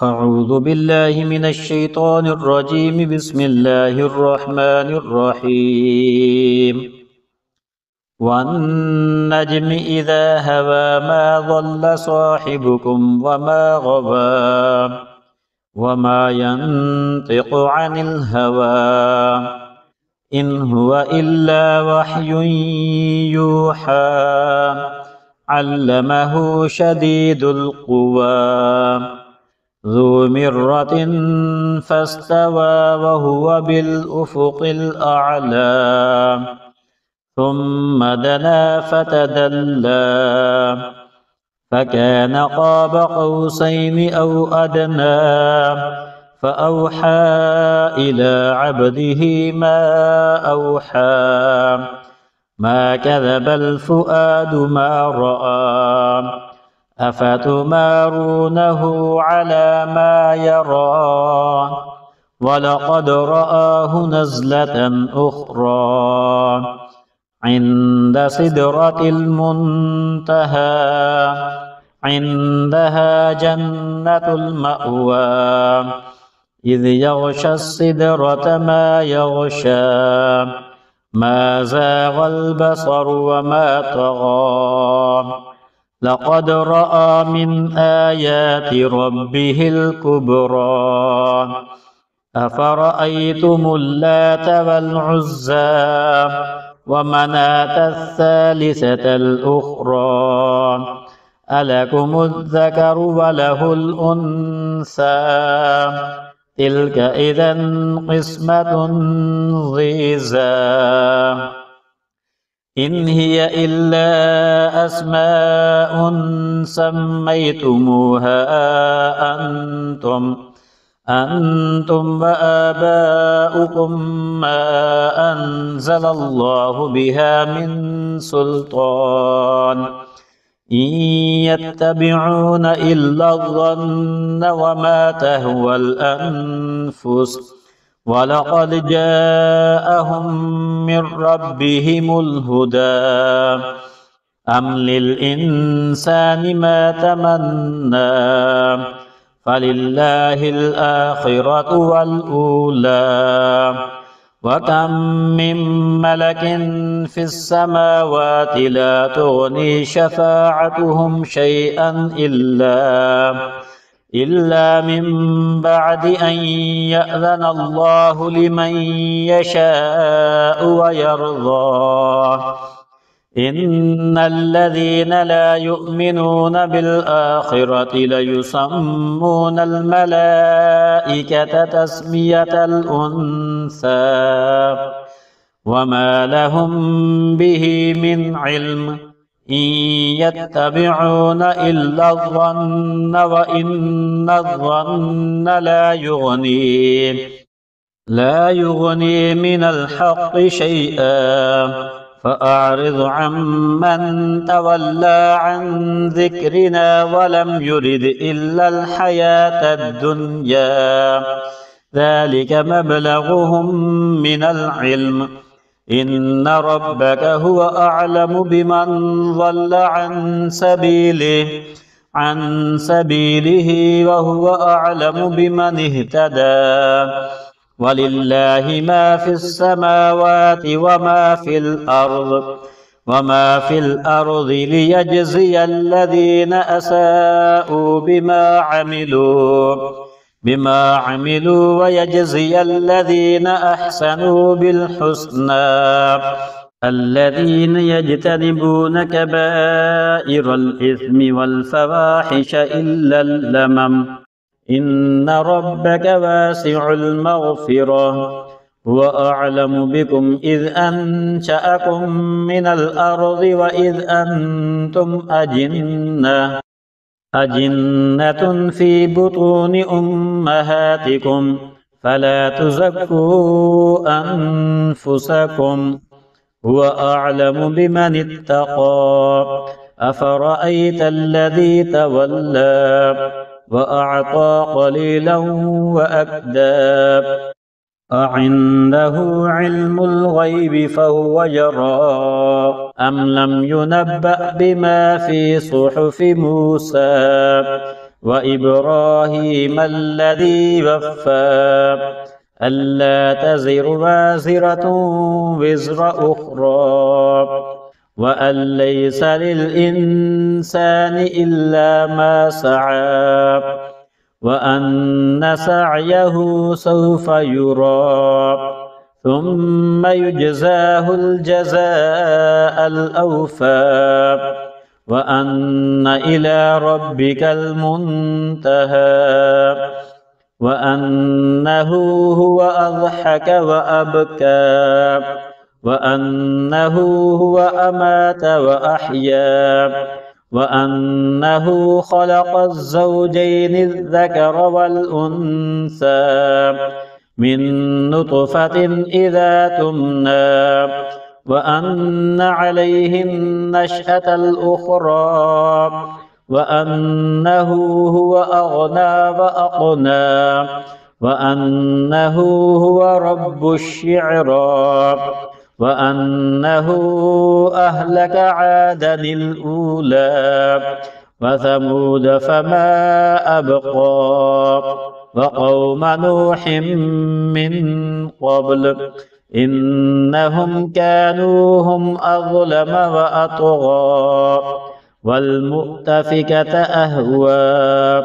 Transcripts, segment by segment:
أعوذ بالله من الشيطان الرجيم. بسم الله الرحمن الرحيم. والنجم إذا هوى ما ضل صاحبكم وما غوى وما ينطق عن الهوى إن هو إلا وحي يوحى علمه شديد القوى ذو مرة فاستوى وهو بالأفق الأعلى ثم دنا فتدلى فكان قاب قوسين أو أدنى فأوحى إلى عبده ما أوحى ما كذب الفؤاد ما رأى أفتمارونه على ما يرى ولقد رآه نزلة أخرى عند سدرة المنتهى عندها جنة المأوى إذ يغشى السدرة ما يغشى ما زاغ البصر وما طغى لقد رأى من آيات ربه الكبرى أفرأيتم اللات والعزى ومناة الثالثة الأخرى ألكم الذكر وله الأنثى تلك إذا قسمة ضيزى إن هي إلا أسماء سميتموها أنتم وآباؤكم ما أنزل الله بها من سلطان إن يتبعون إلا الظن وما تهوى الأنفس ولقد جاءهم من ربهم الهدى أم للإنسان ما تمنى فلله الآخرة والأولى وكم من ملك في السماوات لا تغني شفاعتهم شيئا إلا من بعد أن يأذن الله لمن يشاء ويرضى إن الذين لا يؤمنون بالآخرة ليسمون الملائكة تسمية الأنثى وما لهم به من علم إن يتبعون إلا الظن وإن الظن لا يغني من الحق شيئا فأعرض عمن تولى عن ذكرنا ولم يرد إلا الحياة الدنيا ذلك مبلغهم من العلم إن ربك هو أعلم بمن ضل عن سبيله وهو أعلم بمن اهتدى ولله ما في السماوات وما في الأرض ليجزي الذين أساءوا بما عملوا ويجزي الذين أحسنوا بالحسنى الذين يجتنبون كبائر الإثم والفواحش إلا اللمم إن ربك واسع المغفرة هو أعلم بكم إذ أنشأكم من الأرض وإذ أنتم أجنة في بطون أمهاتكم فلا تزكوا أنفسكم هو أعلم بمن اتقى أفرأيت الذي تولى وأعطى قليلا وأكدى أعنده علم الغيب فهو يرى أم لم ينبأ بما في صحف موسى وإبراهيم الذي وفى ألا تزر وازرة وزر أخرى وأن ليس للإنسان إلا ما سعى وأن سعيه سوف يرى ثم يجزاه الجزاء الأوفى وأن إلى ربك المنتهى وأنه هو أضحك وأبكى وأنه هو أمات وأحيا وأنه خلق الزوجين الذكر والأنثى من نطفة إذا تمنى وأن عليه النشأة الأخرى وأنه هو أغنى وأقنى وأنه هو رب الشعرى وأنه أهلك عادا الأولى وثمود فما أبقى وقوم نوح من قبل إنهم كانوا هم أظلم وأطغى والمؤتفكة أهوى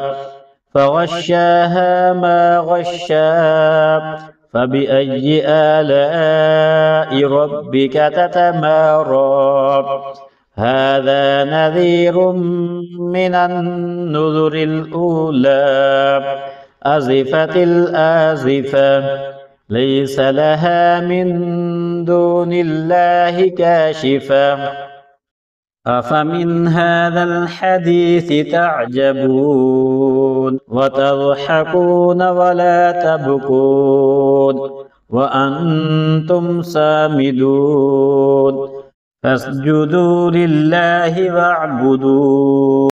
فغشاها ما غشا فبأي آلاء ربك تتمارى هذا نذير من النذر الأولى أزفت الآزفة ليس لها من دون الله كاشفة أفمن هذا الحديث تعجبون وتضحكون ولا تبكون وأنتم سامدون فاسجدوا لله واعبدوا